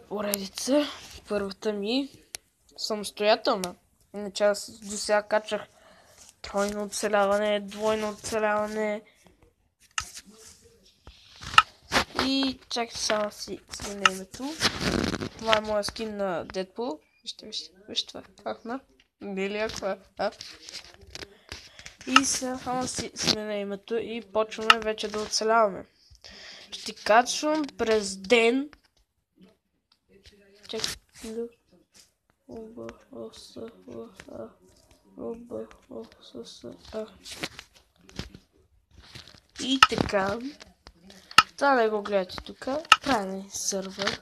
Поредица. Първата ми самостоятелна. Иначе аз до сега качах тройно оцеляване, двойно оцеляване. И чакайте само си сменя името. Това е моя скин на Deadpool. Вижте това. Ахна. Дели това. И сега си сменя името и почваме вече да оцеляваме. Ще качвам през ден. Чакайте. И така. Това да го гледате тук. Правилен сървър.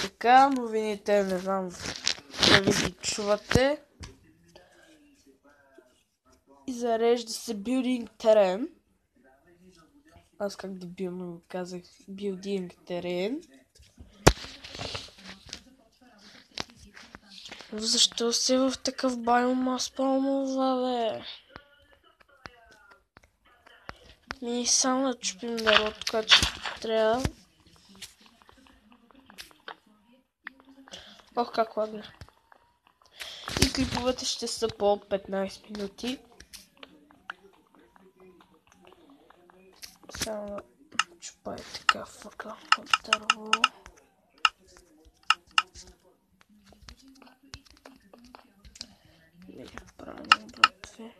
Така, новините не знам дали ги чувате. И зарежда се билдинг терен. Аз как дебилно казах билдинг терен. Защо си в такъв байом аз спомнува, бе? Ми само да чупим народ, който трябва. Ох, как лагне. И клиповете ще са по 15 минути. Само чупай така фъка от дърво. Не правилно, братве.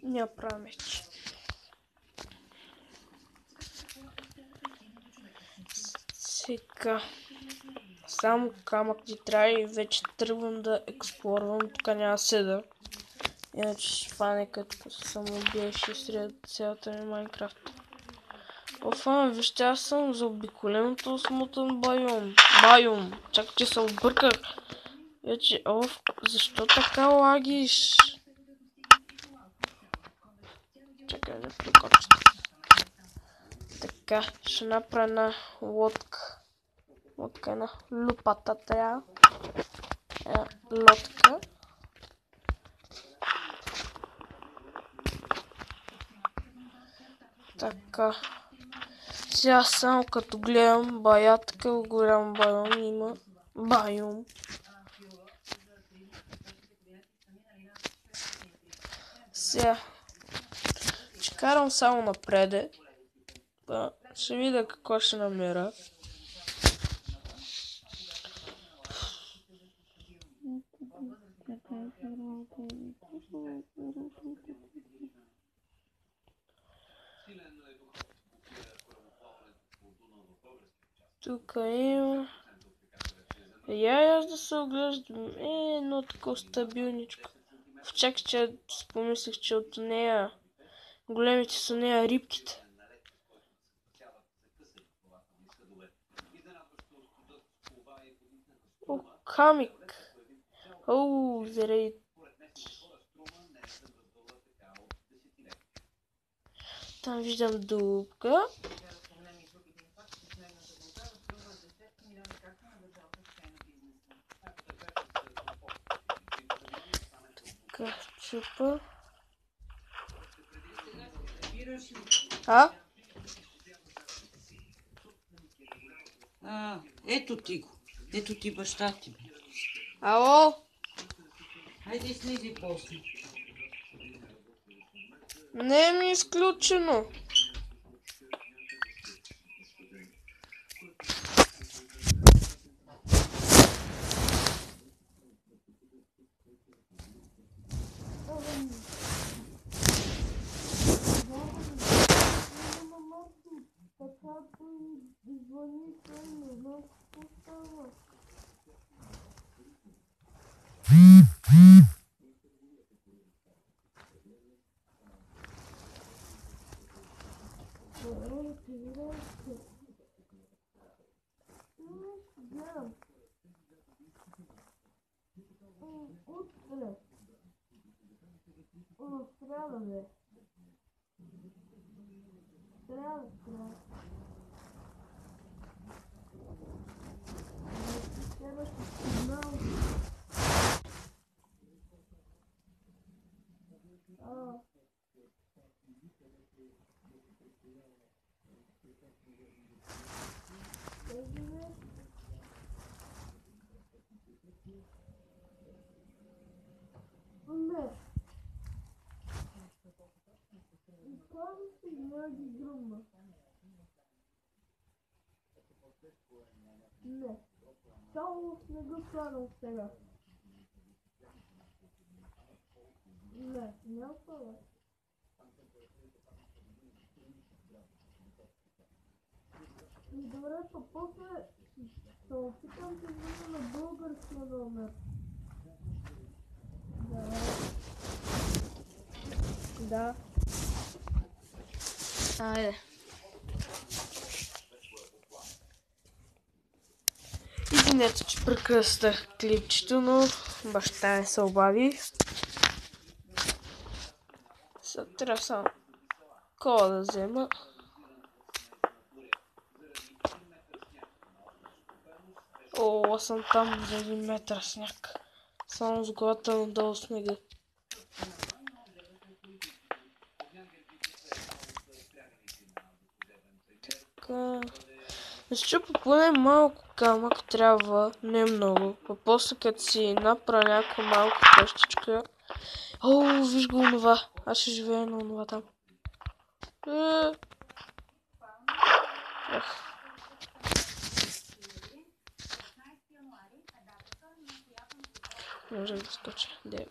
Няма правя меч. Сега. Само камък ти трябва и вече тръгвам да експлорвам. Тук няма седа. Иначе ще фане като се самоубие, ще сред цялата ми Майнкрафт. Офа, вижте, аз съм заобиколен от смутен байом. Чакай, че се обърках. Вече, защо така лагиш? Чакай, не прекоча. Така, ще направя една лодка. Лодка на лопата трябва. Лодка. Така. Сега само като гледам така голям байом има. Байом. Сега. Ще карам само напреде. Ще видя какво ще намеря. Тук има. Аз да се оглеждам. Едно такова стабилничко. Чакай, че спомислих, че от нея големите са нея рибките. Камик. Заради. Там виждам дупка. Така, чупа. Ето ти го. Ето ти баща ти. Ало? Хайде слизи после. Не ми е изключено. Не. Казвам си, няма ги гръмна. Не. Само в снега слагам сега. Не, няма това. И добре, па после се опитам да звъня на българския номер. Да. Айде. Извинете, че прекъснах клипчето, но баща ми се обади. Сега трябва само кола да взема. О, аз съм там за 1 метър сняг. Само с главата надолу снега. Така. Ще поне малко камък трябва, не много. А после като си направя някаква малка къщичка. О, виж го онова. Аз ще живея на онова там. Може да скоча. Дева.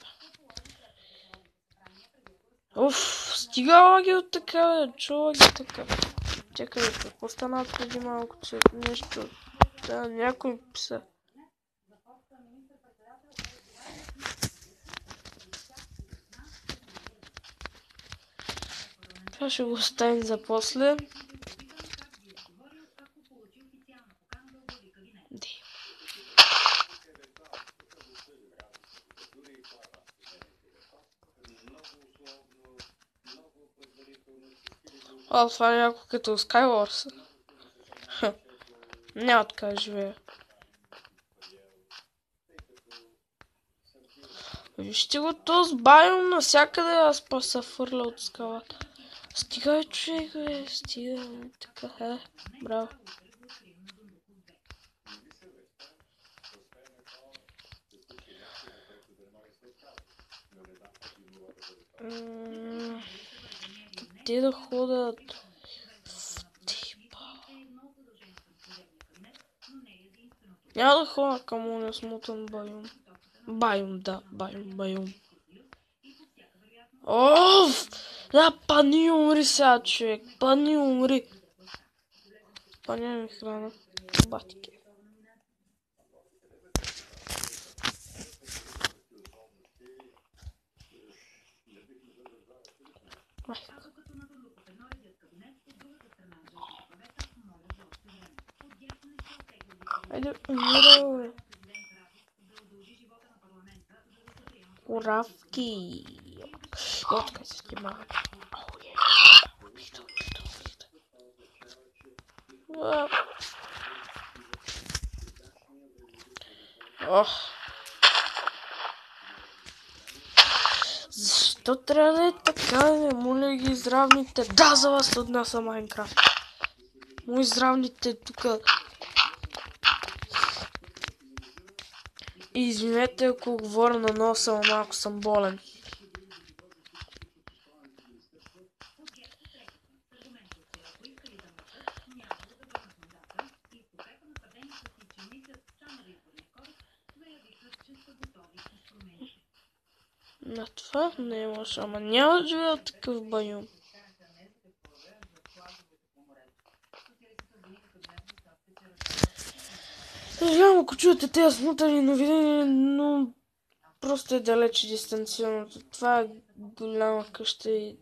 Оф, стига лаги от така, бе. Чо лаги така? Чакай, какво стана преди малко, че нещо... Да, някой писа. Това ще го оставим за после. О, това е някой като Skywars. Няма така да живея. Вижте го този байом навсякъде, аз па се фърля от скалата. Стига, човек, бе, стига. Така, браво. Къде да ходят? Няма да ходя към оня смутен байом. Байом, да, байом. Оф! Да, пани умри сега, човек. Пани умри. Пани ми храна. Батике. Майка. Айде, умирай, бе. Коравки. Откъде се снимава? Ох. Защо трябва да е така, не моля ги здравните? Да, за вас отнася Майнкрафт. Мои здравните тука. Извинете, ако говоря на носа, малко съм болен. На това не имаш, ама няма да живея в такъв байом. Съжалявам, ако чуете тези смутани новини, но просто е далече дистанционното. Това е голяма къща и...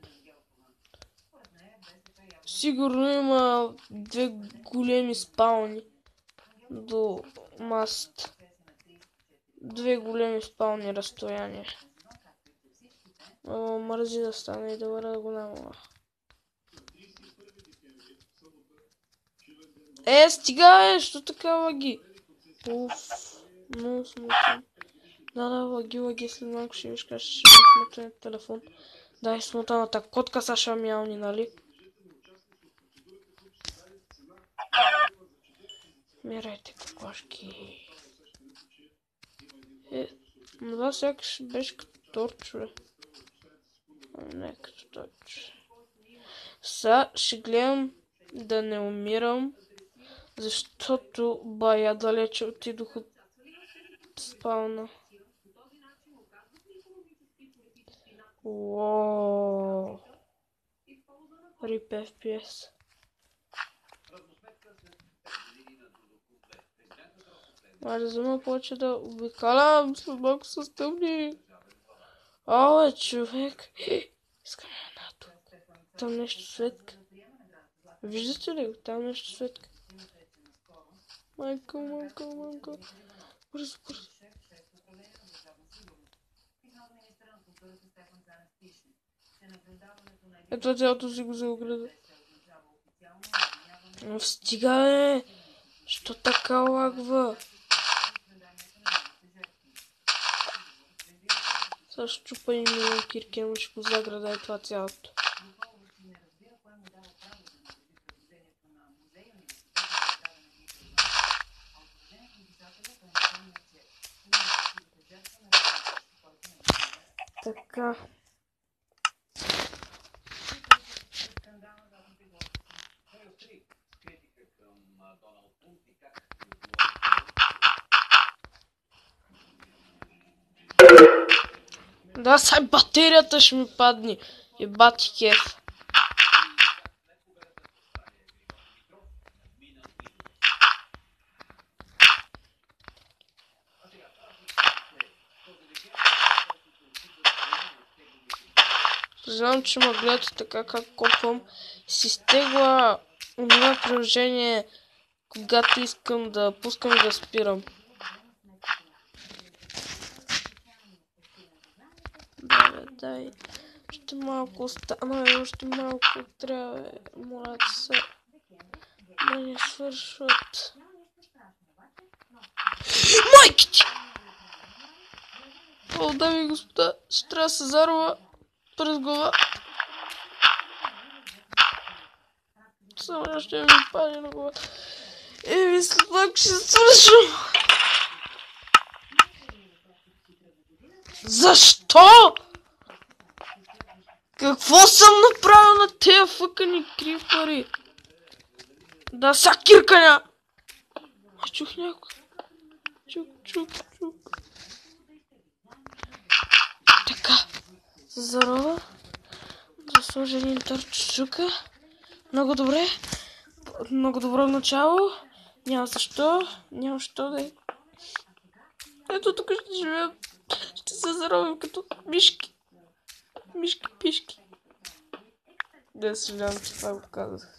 Сигурно има 2 големи спални до масата. 2 големи спални разстояния. Мързи да стане и да бъда голяма. Стига, що така лаги? Уф, много смутен. Да, лаги, след малко ще виж как ще бъде смутен телефон. Да, е смутената котка са шамялни, нали? Мирайте кокошки. Това сякаш беше като торчове. Не като торчове. Сега ще гледам да не умирам, защото бая далече отидох от спауна. Уооо. Рип FPS. Май да взема повече да обикалям, след малко са стъмни. Оле, човек. Искам една тук. Там нещо светка. Виждате ли го? Там нещо светка. Майко. Бързо. Ето цялото си го заограда. Стига, бе! Що така лагва? Сега ще чупа и милион кирки, ама ще го заграда и това цялото. Така. Да, сега батерията ще ми падне. Ебати кеф. Знам, че ме гледате така как копвам. Си стегла това приложение, когато искам да пускам и да спирам. Дай. Още малко остана, още малко трябва, моля се да не свършват. Майки ти! О, дами и господа, ще трябва да се зарова през глава. Само ще ми падне на глава. След малко ще свършвам. Защо? Какво съм направил на тези фъкани крипъри? Да, са кирканя! Чух някой. Чук. Така. Зарова. Да сложа един търчука. Много добре. Много добро начало. Няма защо да е. Ето тук ще живеем. Ще се заровим като мишки. Мишки-пишки. Да, съжалявам, че това го казах.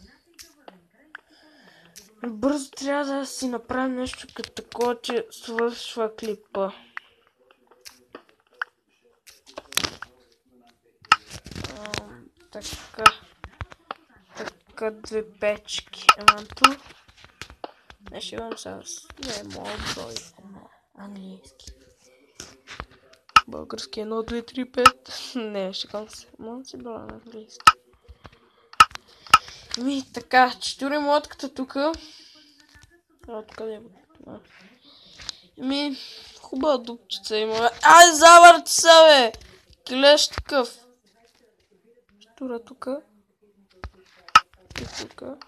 Бързо трябва да си направим нещо като такова, че свършва клипа. Така 2 печки. Еманто. Не ще имам с... Не, моят брой. Английски. Български 1, 2, 3, 5. Не, ще казвам се. Мога си броя на английски. Така, 4 лодката тука. Откъде е? Хубава дупчица има. Ай, завърти се, бе! Клещ такъв. Штура тука. И тука.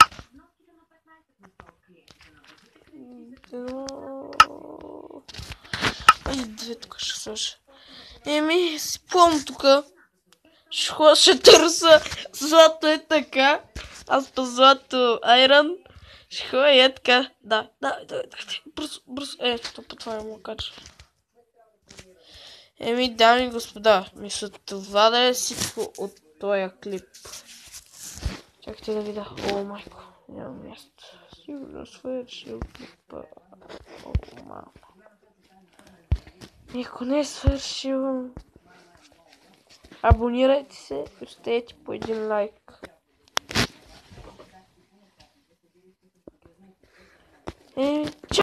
Ай, 2 тука ще сложа. Си плъм тука. Ще търса. Злато е така. Аз по злато айрон. Ще ходя е така. Да. Бързо. Ето по това му кача. Дами и господа. Мисля, това да е всичко от този клип. Чакайте да видя. О, майко. Няма място. Сигурно свършил клипа. О, малко. Ако не е свършил, абонирайте се и оставете по един лайк.